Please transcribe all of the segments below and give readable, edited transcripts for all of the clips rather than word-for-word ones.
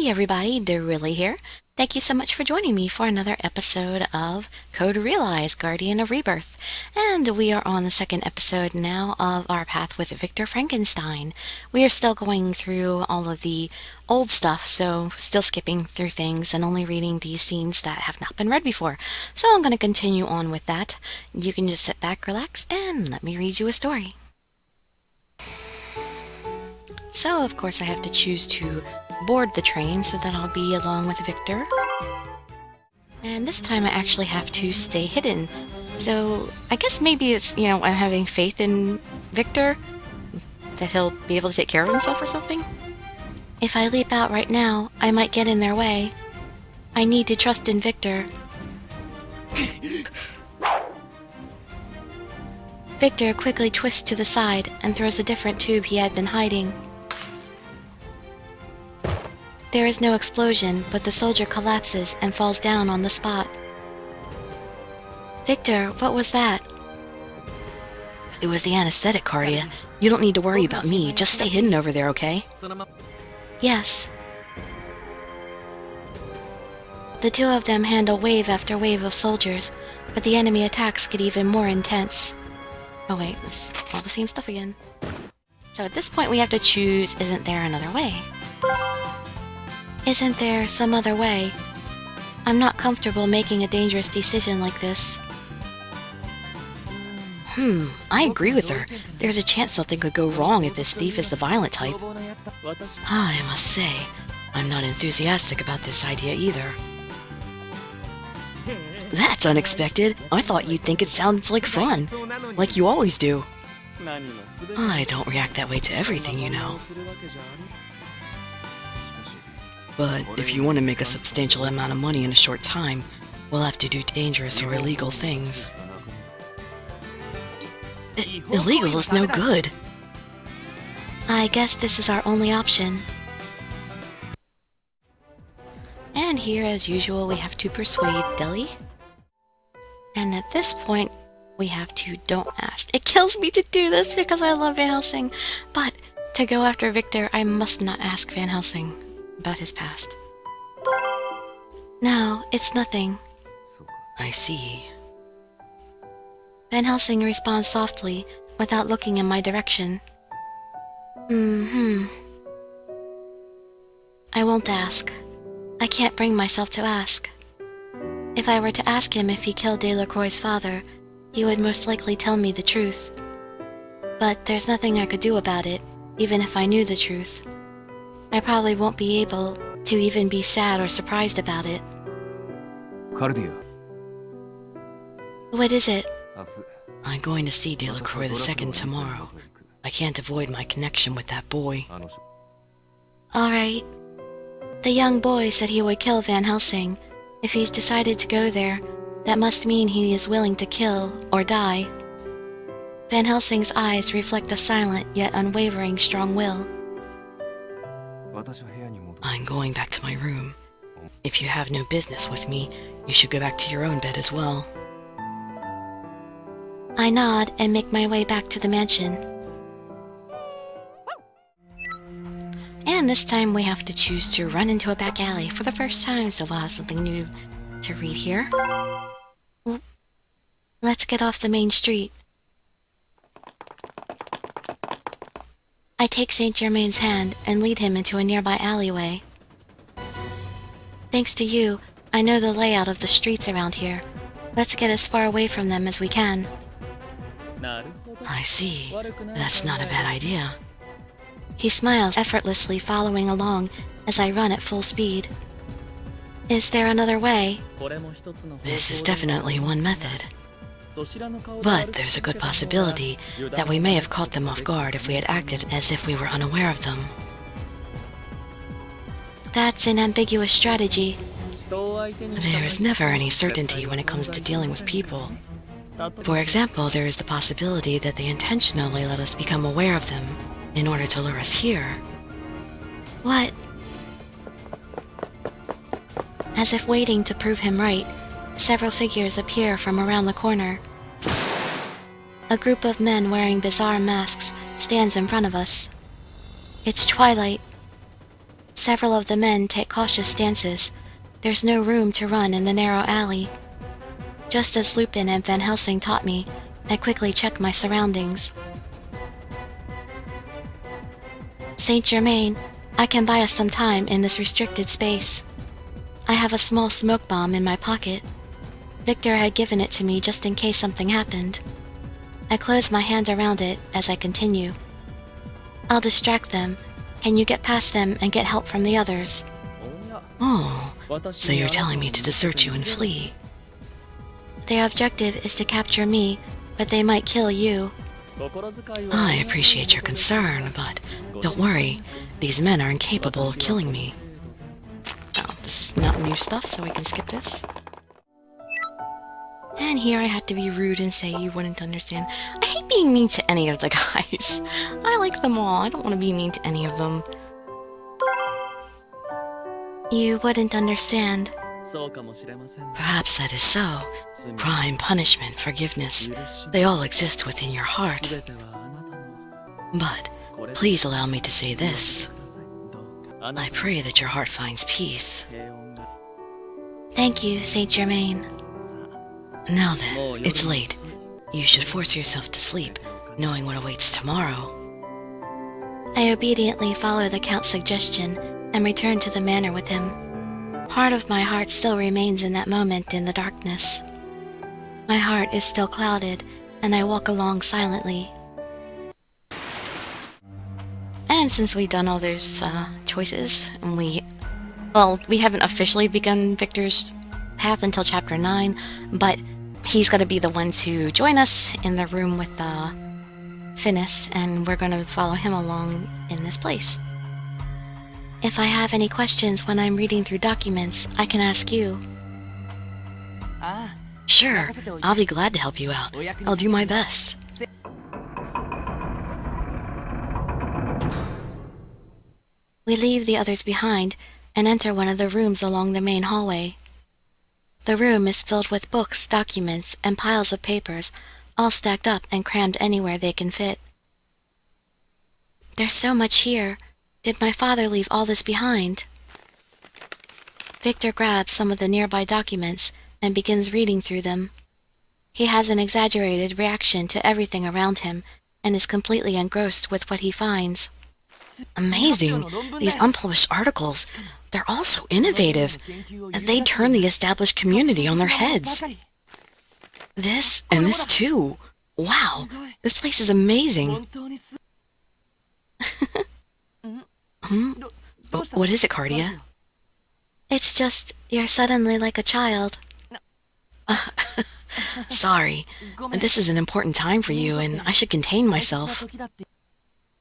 Hey everybody, Dirili here. Thank you so much for joining me for another episode of Code Realize, Guardian of Rebirth. And we are on the second episode now of our path with Victor Frankenstein. We are still going through all of the old stuff, so still skipping through things and only reading these scenes that have not been read before. So I'm going to continue on with that. You can just sit back, relax, and let me read you a story. So, of course, I have to choose to board the train so that I'll be along with Victor. And this time I actually have to stay hidden. So, I guess maybe it's, I'm having faith in Victor, that he'll be able to take care of himself or something. If I leap out right now, I might get in their way. I need to trust in Victor. Victor quickly twists to the side and throws a different tube he had been hiding. There is no explosion, but the soldier collapses and falls down on the spot. Victor, what was that? It was the anesthetic, Cardia. You don't need to worry about me. Just stay hidden over there, okay? Yes. The two of them handle wave after wave of soldiers, but the enemy attacks get even more intense. Oh wait, it's all the same stuff again. So at this point we have to choose, isn't there another way? Isn't there some other way? I'm not comfortable making a dangerous decision like this. I agree with her. There's a chance something could go wrong if this thief is the violent type. I must say, I'm not enthusiastic about this idea either. That's unexpected. I thought you'd think it sounds like fun, like you always do. I don't react that way to everything, you know. But if you want to make a substantial amount of money in a short time, we'll have to do dangerous or illegal things. Illegal is no good. I guess this is our only option. And here, as usual, we have to persuade Dirili. And at this point, we have to don't ask. It kills me to do this because I love Van Helsing. But to go after Victor, I must not ask Van Helsing about his past. No, it's nothing. I see. Van Helsing responds softly, without looking in my direction. I won't ask. I can't bring myself to ask. If I were to ask him if he killed Delacroix's father, he would most likely tell me the truth. But there's nothing I could do about it, even if I knew the truth. I probably won't be able to even be sad or surprised about it. What is it? I'm going to see Delacroix II tomorrow. I can't avoid my connection with that boy. Alright. The young boy said he would kill Van Helsing. If he's decided to go there, that must mean he is willing to kill or die. Van Helsing's eyes reflect a silent yet unwavering strong will. I'm going back to my room. If you have no business with me, you should go back to your own bed as well. I nod and make my way back to the mansion. And this time we have to choose to run into a back alley for the first time, so we'll have something new to read here. Let's get off the main street. I take Saint Germain's hand and lead him into a nearby alleyway. Thanks to you, I know the layout of the streets around here. Let's get as far away from them as we can. I see. That's not a bad idea. He smiles, effortlessly following along as I run at full speed. Is there another way? This is definitely one method. But there's a good possibility that we may have caught them off guard if we had acted as if we were unaware of them. That's an ambiguous strategy. There's never any certainty when it comes to dealing with people. For example, there is the possibility that they intentionally let us become aware of them in order to lure us here. What? As if waiting to prove him right, several figures appear from around the corner. A group of men wearing bizarre masks stands in front of us. It's twilight. Several of the men take cautious stances. There's no room to run in the narrow alley. Just as Lupin and Van Helsing taught me, I quickly check my surroundings. Saint Germain, I can buy us some time in this restricted space. I have a small smoke bomb in my pocket. Victor had given it to me just in case something happened. I close my hand around it as I continue. I'll distract them. Can you get past them and get help from the others? Oh, so you're telling me to desert you and flee? Their objective is to capture me, but they might kill you. I appreciate your concern, but don't worry. These men are incapable of killing me. Oh, this is not new stuff, so we can skip this. And here I had to be rude and say you wouldn't understand. I hate being mean to any of the guys. I like them all. I don't want to be mean to any of them. You wouldn't understand. Perhaps that is so. Crime, punishment, forgiveness, they all exist within your heart. But please allow me to say this. I pray that your heart finds peace. Thank you, Saint Germain. Now then, it's late. You should force yourself to sleep, knowing what awaits tomorrow. I obediently follow the Count's suggestion and return to the manor with him. Part of my heart still remains in that moment in the darkness. My heart is still clouded, and I walk along silently. And since we've done all those choices, and we haven't officially begun Victor's path until Chapter 9, but he's going to be the one to join us in the room with Finis, and we're going to follow him along in this place. If I have any questions when I'm reading through documents, I can ask you. Sure, I'll be glad to help you out. I'll do my best. We leave the others behind and enter one of the rooms along the main hallway. The room is filled with books, documents, and piles of papers, all stacked up and crammed anywhere they can fit. There's so much here. Did my father leave all this behind? Victor grabs some of the nearby documents and begins reading through them. He has an exaggerated reaction to everything around him and is completely engrossed with what he finds. Amazing! These unpublished articles, they're all so innovative. They turn the established community on their heads. This and this too. Wow, this place is amazing. What is it, Cardia? It's just, you're suddenly like a child. Sorry, this is an important time for you, and I should contain myself.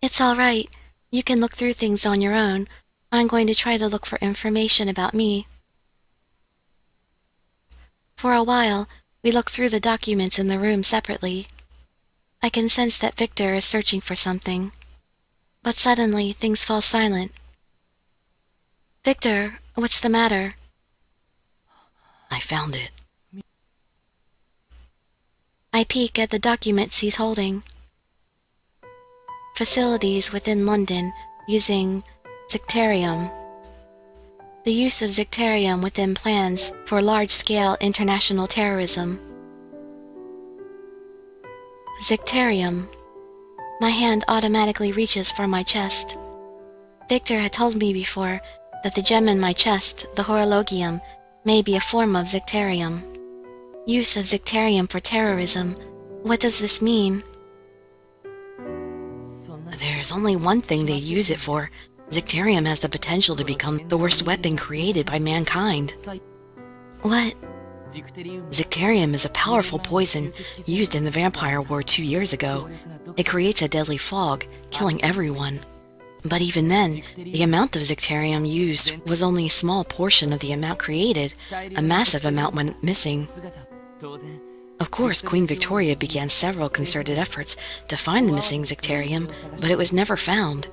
It's all right. You can look through things on your own. I'm going to try to look for information about me. For a while, we look through the documents in the room separately. I can sense that Victor is searching for something. But suddenly, things fall silent. Victor, what's the matter? I found it. I peek at the documents he's holding. Facilities within London using Zicterium. The use of Zicterium within plans for large-scale international terrorism. Zicterium. My hand automatically reaches for my chest. Victor had told me before that the gem in my chest, the horologium, may be a form of Zicterium. Use of Zicterium for terrorism. What does this mean? There's only one thing they use it for. Zicterium has the potential to become the worst weapon created by mankind. What? Zicterium is a powerful poison used in the Vampire War 2 years ago. It creates a deadly fog, killing everyone. But even then, the amount of Zicterium used was only a small portion of the amount created. A massive amount went missing. Of course, Queen Victoria began several concerted efforts to find the missing Zicterium, but it was never found.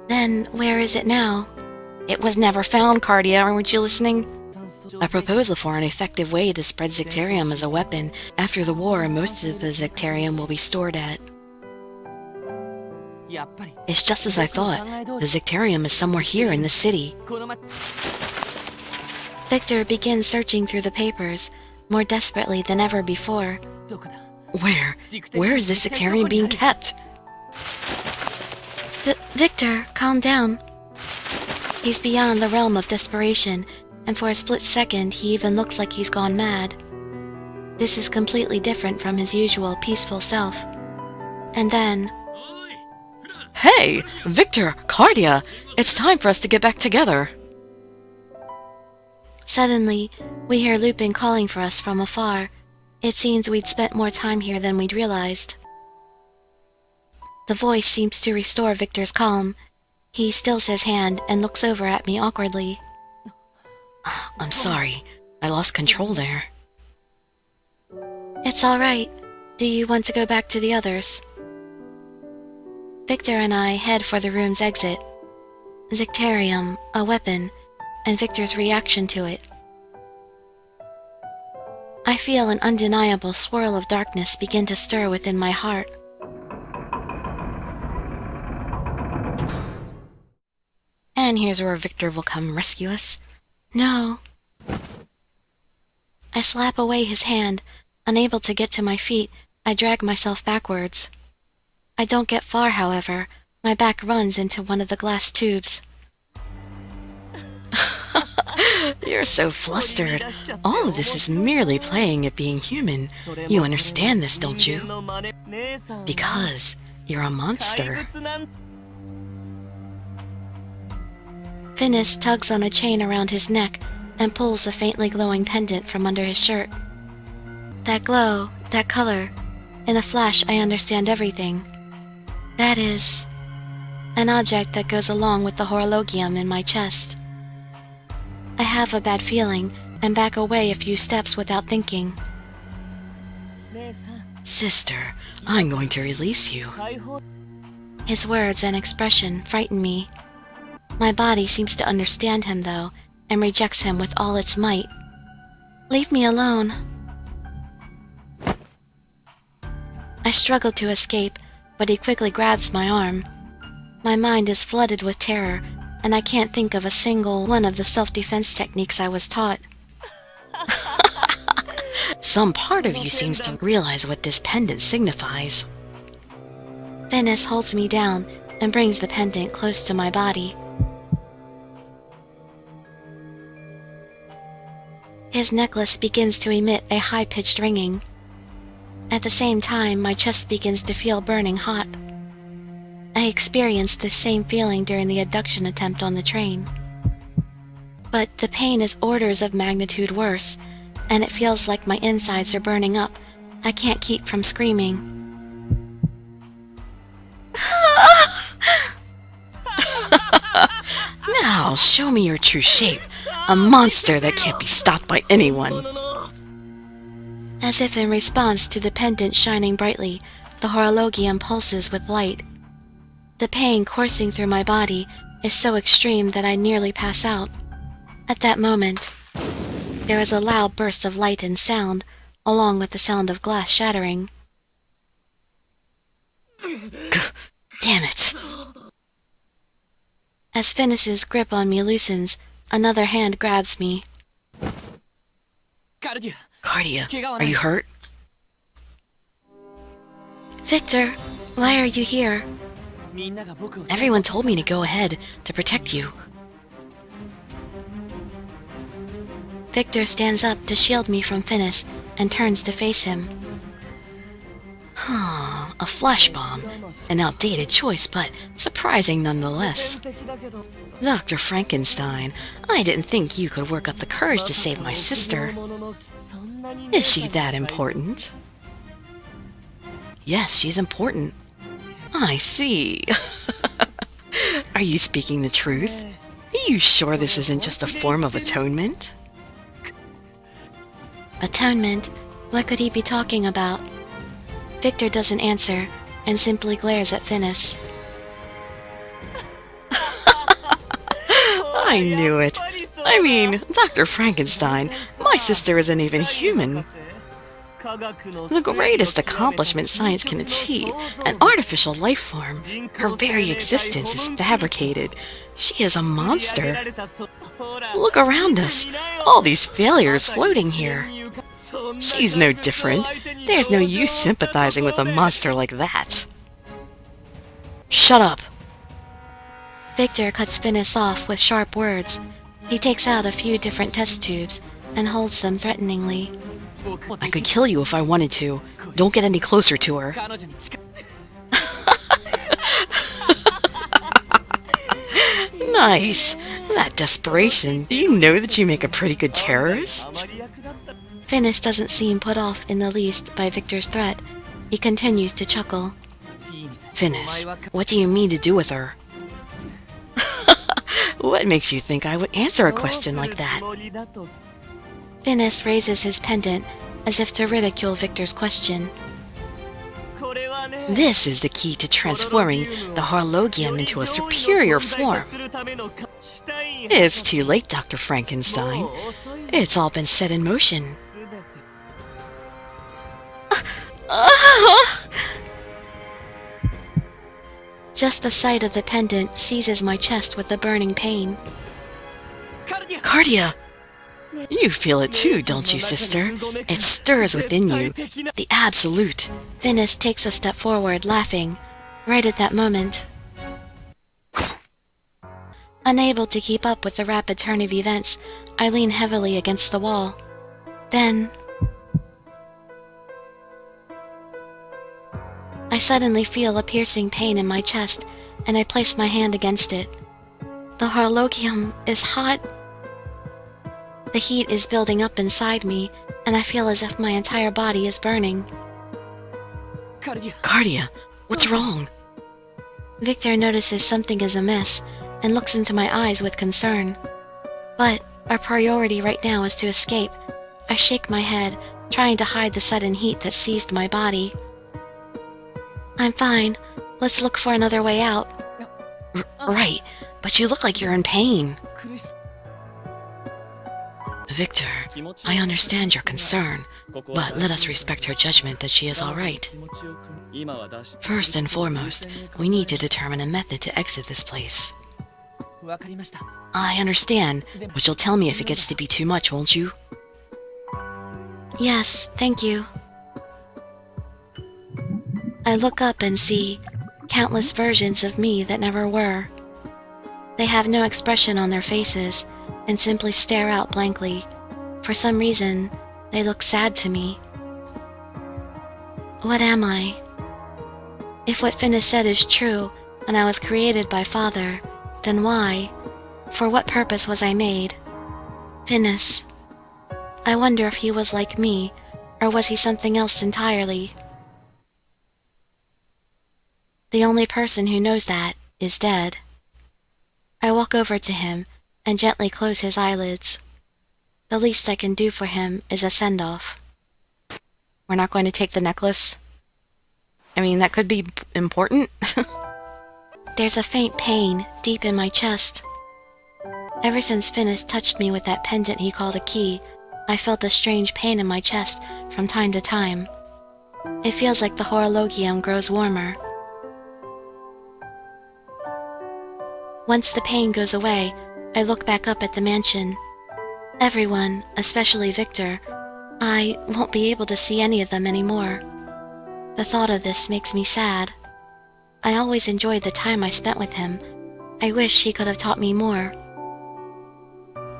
Then, where is it now? It was never found, Cardia, aren't you listening? A proposal for an effective way to spread Zicterium as a weapon. After the war, most of the Zicterium will be stored at. It's just as I thought. The Zicterium is somewhere here in the city. Victor begins searching through the papers, more desperately than ever before. Where is this Zicterium being kept? Victor, calm down. He's beyond the realm of desperation, and for a split second he even looks like he's gone mad. This is completely different from his usual peaceful self. And then... Hey! Victor! Cardia! It's time for us to get back together! Suddenly, we hear Lupin calling for us from afar. It seems we'd spent more time here than we'd realized. The voice seems to restore Victor's calm. He stills his hand and looks over at me awkwardly. I'm sorry. I lost control there. It's all right. Do you want to go back to the others? Victor and I head for the room's exit. Zicterium, a weapon, and Victor's reaction to it. I feel an undeniable swirl of darkness begin to stir within my heart. And here's where Victor will come rescue us. No. I slap away his hand. Unable to get to my feet, I drag myself backwards. I don't get far, however. My back runs into one of the glass tubes. You're so flustered. All of this is merely playing at being human. You understand this, don't you? Because you're a monster. Finis tugs on a chain around his neck and pulls a faintly glowing pendant from under his shirt. That glow, that color. In a flash, I understand everything. That is... an object that goes along with the horologium in my chest. I have a bad feeling and back away a few steps without thinking. Sister, I'm going to release you. His words and expression frighten me. My body seems to understand him, though, and rejects him with all its might. Leave me alone. I struggle to escape, but he quickly grabs my arm. My mind is flooded with terror, and I can't think of a single one of the self-defense techniques I was taught. Some part of you seems to realize what this pendant signifies. Finis holds me down and brings the pendant close to my body. His necklace begins to emit a high-pitched ringing. At the same time, my chest begins to feel burning hot. I experienced this same feeling during the abduction attempt on the train. But the pain is orders of magnitude worse, and it feels like my insides are burning up. I can't keep from screaming. Now, show me your true shape. A monster that can't be stopped by anyone. As if in response to the pendant shining brightly, the horologium pulses with light. The pain coursing through my body is so extreme that I nearly pass out. At that moment, there is a loud burst of light and sound, along with the sound of glass shattering. Damn it! As Finis's grip on me loosens, another hand grabs me. Cardia, are you hurt? Victor, why are you here? Everyone told me to go ahead to protect you. Victor stands up to shield me from Finis and turns to face him. A flash bomb. An outdated choice, but surprising nonetheless. Dr. Frankenstein, I didn't think you could work up the courage to save my sister. Is she that important? Yes, she's important. I see. Are you speaking the truth? Are you sure this isn't just a form of atonement? Atonement? What could he be talking about? Victor doesn't answer, and simply glares at Finis. I knew it. I mean, Dr. Frankenstein, my sister isn't even human. The greatest accomplishment science can achieve, an artificial life form. Her very existence is fabricated. She is a monster. Look around us. All these failures floating here. She's no different. There's no use sympathizing with a monster like that. Shut up! Victor cuts Finis off with sharp words. He takes out a few different test tubes and holds them threateningly. I could kill you if I wanted to. Don't get any closer to her. Nice. That desperation. Do you know that you make a pretty good terrorist? Finis doesn't seem put off in the least by Victor's threat. He continues to chuckle. Finis, what do you mean to do with her? What makes you think I would answer a question like that? Finis raises his pendant as if to ridicule Victor's question. This is the key to transforming the Horologium into a superior form. It's too late, Dr. Frankenstein. It's all been set in motion. Just the sight of the pendant seizes my chest with a burning pain. Cardia! You feel it too, don't you, sister? It stirs within you. The absolute. Finis takes a step forward, laughing. Right at that moment. Unable to keep up with the rapid turn of events, I lean heavily against the wall. Then I suddenly feel a piercing pain in my chest, and I place my hand against it. The Horologium is hot. The heat is building up inside me, and I feel as if my entire body is burning. Cardia, what's wrong? Victor notices something is amiss, and looks into my eyes with concern. But our priority right now is to escape. I shake my head, trying to hide the sudden heat that seized my body. I'm fine. Let's look for another way out. Right, but you look like you're in pain. Victor, I understand your concern, but let us respect her judgment that she is all right. First and foremost, we need to determine a method to exit this place. I understand, but you'll tell me if it gets to be too much, won't you? Yes, thank you. I look up and see countless versions of me that never were. They have no expression on their faces and simply stare out blankly. For some reason, they look sad to me. What am I? If what Finis said is true, and I was created by Father, then why? For what purpose was I made? Finis. I wonder if he was like me, or was he something else entirely? The only person who knows that is dead. I walk over to him and gently close his eyelids. The least I can do for him is a send-off. We're not going to take the necklace? I mean, that could be important. There's a faint pain deep in my chest. Ever since Finis touched me with that pendant he called a key, I felt a strange pain in my chest from time to time. It feels like the Horologium grows warmer. Once the pain goes away, I look back up at the mansion. Everyone, especially Victor, I won't be able to see any of them anymore. The thought of this makes me sad. I always enjoyed the time I spent with him. I wish he could have taught me more.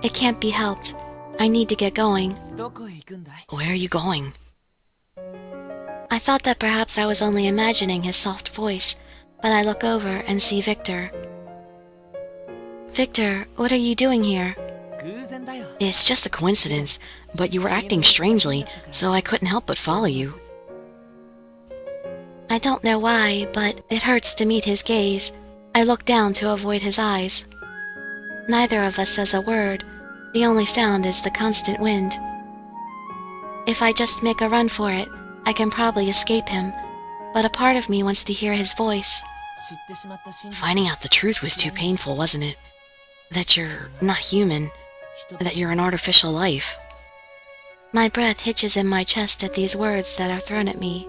It can't be helped. I need to get going. Where are you going? I thought that perhaps I was only imagining his soft voice, but I look over and see Victor. Victor, what are you doing here? It's just a coincidence, but you were acting strangely, so I couldn't help but follow you. I don't know why, but it hurts to meet his gaze. I look down to avoid his eyes. Neither of us says a word. The only sound is the constant wind. If I just make a run for it, I can probably escape him, but a part of me wants to hear his voice. Finding out the truth was too painful, wasn't it? That you're not human, that you're an artificial life. My breath hitches in my chest at these words that are thrown at me.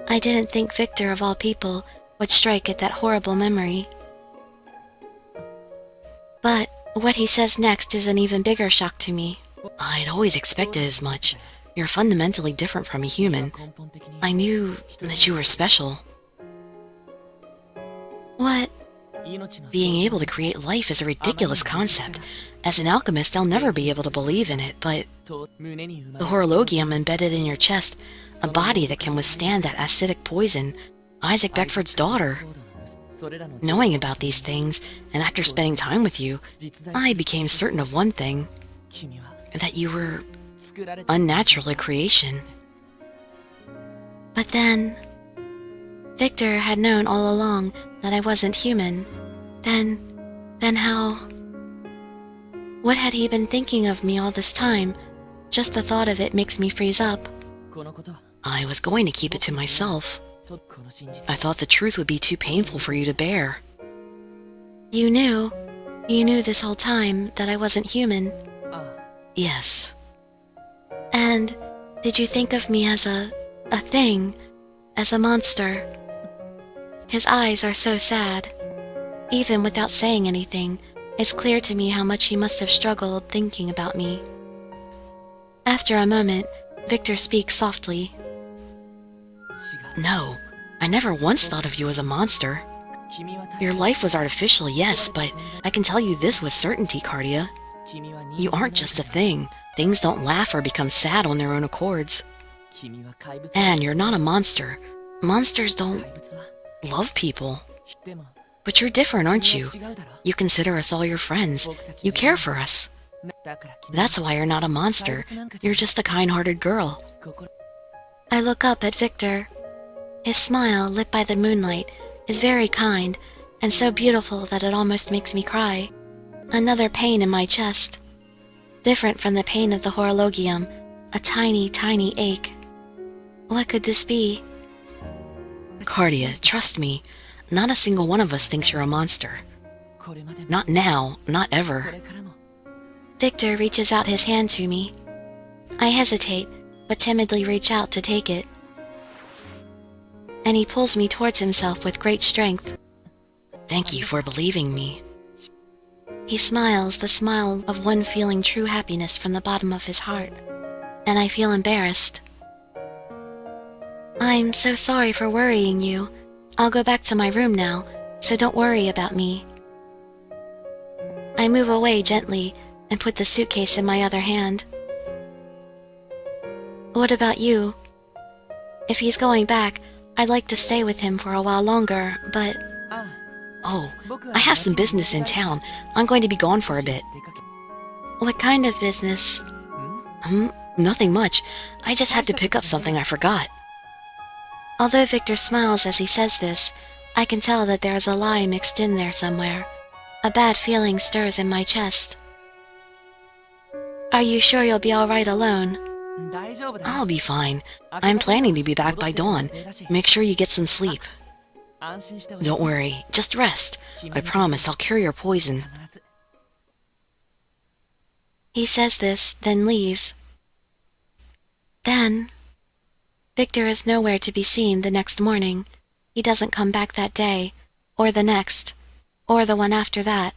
I didn't think Victor, of all people, would strike at that horrible memory. But what he says next is an even bigger shock to me. I'd always expected as much. You're fundamentally different from a human. I knew that you were special. What? Being able to create life is a ridiculous concept. As an alchemist, I'll never be able to believe in it, but the horologium embedded in your chest, a body that can withstand that acidic poison, Isaac Beckford's daughter. Knowing about these things, and after spending time with you, I became certain of one thing, that you were unnatural at creation. But then, Victor had known all along that I wasn't human. Then how? What had he been thinking of me all this time? Just the thought of it makes me freeze up. I was going to keep it to myself. I thought the truth would be too painful for you to bear. You knew this whole time that I wasn't human. Yes. And did you think of me as a thing, as a monster? His eyes are so sad. Even without saying anything, it's clear to me how much he must have struggled thinking about me. After a moment, Victor speaks softly. No, I never once thought of you as a monster. Your life was artificial, yes, but I can tell you this with certainty, Cardia. You aren't just a thing. Things don't laugh or become sad on their own accords. And you're not a monster. Monsters don't love people. But you're different, aren't you? You consider us all your friends. You care for us. That's why you're not a monster. You're just a kind-hearted girl. I look up at Victor. His smile, lit by the moonlight, is very kind and so beautiful that it almost makes me cry. Another pain in my chest. Different from the pain of the horologium, a tiny, tiny ache. What could this be? Cardia, trust me. Not a single one of us thinks you're a monster. Not now, not ever. Victor reaches out his hand to me. I hesitate, but timidly reach out to take it. And he pulls me towards himself with great strength. Thank you for believing me. He smiles, the smile of one feeling true happiness from the bottom of his heart, and I feel embarrassed. I'm so sorry for worrying you. I'll go back to my room now, so don't worry about me. I move away gently and put the suitcase in my other hand. What about you? If he's going back, I'd like to stay with him for a while longer, but... Oh, I have some business in town. I'm going to be gone for a bit. What kind of business? Nothing much. I just had to pick up something I forgot. Although Victor smiles as he says this, I can tell that there is a lie mixed in there somewhere. A bad feeling stirs in my chest. Are you sure you'll be all right alone? I'll be fine. I'm planning to be back by dawn. Make sure you get some sleep. Don't worry, just rest. I promise I'll cure your poison. He says this, then leaves. Then, Victor is nowhere to be seen the next morning. He doesn't come back that day, or the next, or the one after that.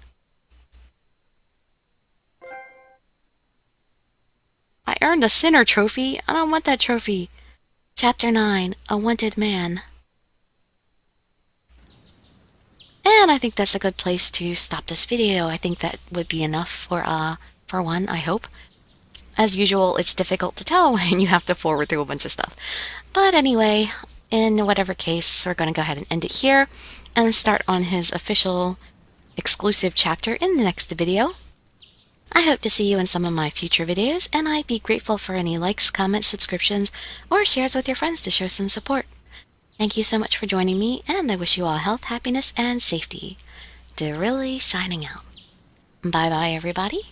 I earned a sinner trophy. I don't want that trophy. Chapter 9, A Wanted Man. And I think that's a good place to stop this video. I think that would be enough for one, I hope. As usual, it's difficult to tell when you have to forward through a bunch of stuff. But anyway, in whatever case, we're going to go ahead and end it here and start on his official exclusive chapter in the next video. I hope to see you in some of my future videos, and I'd be grateful for any likes, comments, subscriptions, or shares with your friends to show some support. Thank you so much for joining me, and I wish you all health, happiness, and safety. Dirili signing out. Bye-bye, everybody.